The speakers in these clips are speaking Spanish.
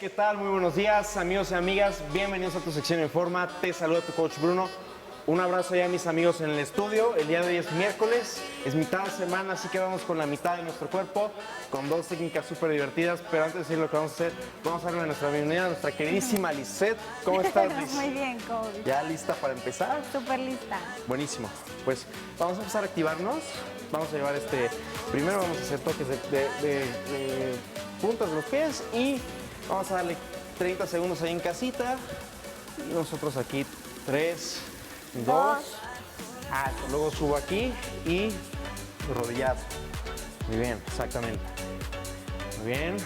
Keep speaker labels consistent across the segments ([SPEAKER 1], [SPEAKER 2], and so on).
[SPEAKER 1] ¿qué tal? Muy buenos días, amigos y amigas. Bienvenidos a tu sección Informa. Te saluda tu coach Bruno. Un abrazo ya a mis amigos en el estudio. El día de hoy es miércoles, es mitad de semana, así que vamos con la mitad de nuestro cuerpo, con dos técnicas súper divertidas. Pero antes de decir lo que vamos a hacer, vamos a darle nuestra bienvenida a nuestra queridísima Lisette. ¿Cómo estás, Liz?
[SPEAKER 2] Muy bien, coach.
[SPEAKER 1] ¿Ya lista para empezar?
[SPEAKER 2] Súper lista.
[SPEAKER 1] Buenísimo. Pues vamos a empezar a activarnos. Vamos a llevar primero vamos a hacer toques de puntas de los pies y vamos a darle 30 segundos ahí en casita. Y nosotros aquí 3, 2, alto. Luego subo aquí y rodillazo. Muy bien, exactamente. Muy bien.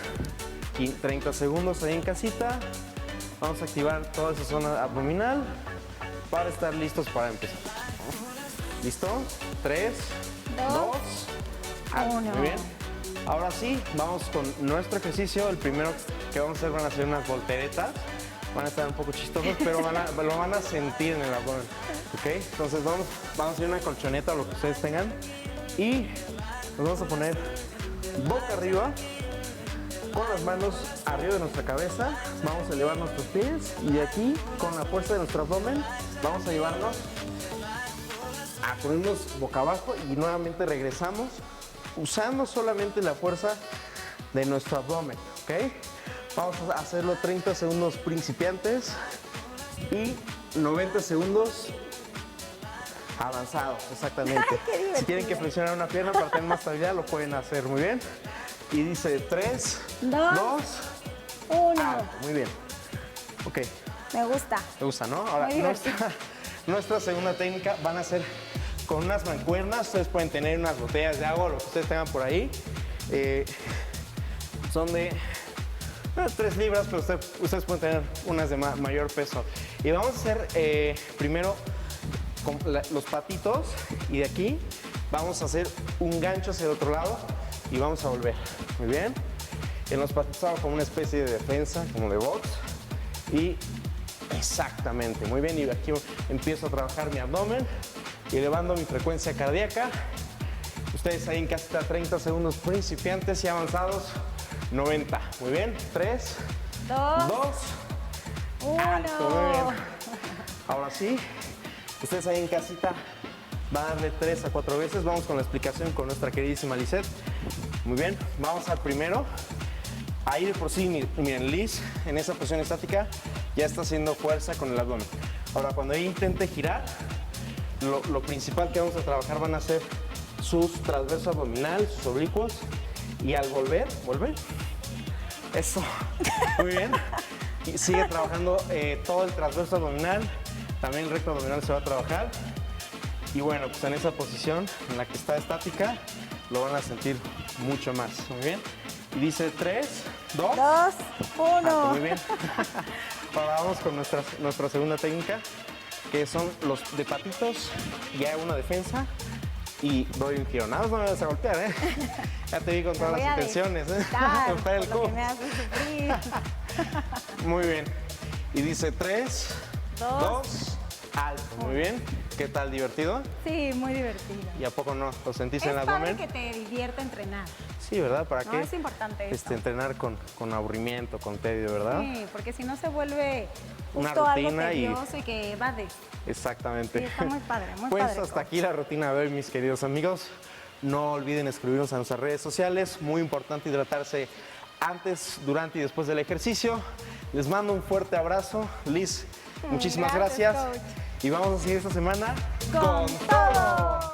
[SPEAKER 1] Y 30 segundos ahí en casita. Vamos a activar toda esa zona abdominal para estar listos para empezar. ¿Listo? 3, 2, 1. Muy bien. Ahora sí, vamos con nuestro ejercicio. El primero que vamos a hacer van a ser unas volteretas. Van a estar un poco chistosos, pero lo van a sentir en el abdomen. ¿Ok? Entonces vamos a hacer una colchoneta o lo que ustedes tengan. Y nos vamos a poner boca arriba, con las manos arriba de nuestra cabeza. Vamos a elevar nuestros pies y de aquí, con la fuerza de nuestro abdomen, vamos a llevarnos a ponernos boca abajo y nuevamente regresamos usando solamente la fuerza de nuestro abdomen. ¿Ok? Vamos a hacerlo 30 segundos principiantes y 90 segundos avanzados, exactamente.
[SPEAKER 2] Ay,
[SPEAKER 1] si quieren que flexionar una pierna para tener más estabilidad, lo pueden hacer muy bien. Y dice 3, 2,
[SPEAKER 2] 1.
[SPEAKER 1] Muy bien. Ok,
[SPEAKER 2] Me gusta.
[SPEAKER 1] te gusta, ¿no? Ahora,
[SPEAKER 2] Muy divertido.
[SPEAKER 1] nuestra segunda técnica van a ser con unas mancuernas. Ustedes pueden tener unas botellas de agua, lo que ustedes tengan por ahí. Son de 3 libras, pero ustedes pueden tener unas de mayor peso. Y vamos a hacer primero con los patitos y de aquí vamos a hacer un gancho hacia el otro lado y vamos a volver. Muy bien. En los patitos hago como una especie de defensa, como de box. Y exactamente, muy bien. Y aquí empiezo a trabajar mi abdomen y elevando mi frecuencia cardíaca. Ustedes ahí en casita 30 segundos principiantes y avanzados. 90. Muy bien. 3, 2,
[SPEAKER 2] 1.
[SPEAKER 1] alto. Muy bien. Ahora sí, ustedes ahí en casita van a darle 3 a 4 veces. Vamos con la explicación con nuestra queridísima Lisette. Muy bien. Vamos al primero. Ahí de por sí, miren, Liz, en esa posición estática ya está haciendo fuerza con el abdomen. Ahora, cuando ella intente girar, lo principal que vamos a trabajar van a ser sus transverso abdominal, sus oblicuos. Y al volver. Eso. Muy bien. Y sigue trabajando todo el transverso abdominal. También el recto abdominal se va a trabajar. Y bueno, pues en esa posición en la que está estática, lo van a sentir mucho más. Muy bien. Y dice 3, 2,
[SPEAKER 2] 1.
[SPEAKER 1] Muy bien. Ahora vamos con nuestra segunda técnica, que son los de patitos. Ya una defensa. Y doy un giro. Nada más no me vas a golpear, ¿eh? Ya te vi con todas las intenciones, ¿eh?
[SPEAKER 2] Para el que me hace sufrir.
[SPEAKER 1] Muy bien. Y dice 3, 2, alto. Muy bien. ¿Qué tal? ¿Divertido?
[SPEAKER 2] Sí, muy divertido.
[SPEAKER 1] ¿Y a poco no? ¿Lo sentiste en el
[SPEAKER 2] Es padre
[SPEAKER 1] abdomen?
[SPEAKER 2] que te divierta entrenar.
[SPEAKER 1] Sí, ¿verdad? ¿Para
[SPEAKER 2] No,
[SPEAKER 1] qué?
[SPEAKER 2] es importante esto.
[SPEAKER 1] Entrenar con aburrimiento, con tedio, ¿verdad?
[SPEAKER 2] Sí, porque si no se vuelve
[SPEAKER 1] Una
[SPEAKER 2] justo algo
[SPEAKER 1] rutina y-
[SPEAKER 2] tedioso y que evades.
[SPEAKER 1] Exactamente.
[SPEAKER 2] Sí, está muy padre, muy
[SPEAKER 1] pues
[SPEAKER 2] padre,
[SPEAKER 1] hasta
[SPEAKER 2] coach.
[SPEAKER 1] aquí la rutina de hoy, mis queridos amigos. No olviden escribirnos a nuestras redes sociales. Muy importante hidratarse antes, durante y después del ejercicio. Les mando un fuerte abrazo. Liz, muchísimas
[SPEAKER 2] Gracias,
[SPEAKER 1] gracias.
[SPEAKER 2] coach.
[SPEAKER 1] Y vamos a seguir esta semana
[SPEAKER 2] ¡Con todo!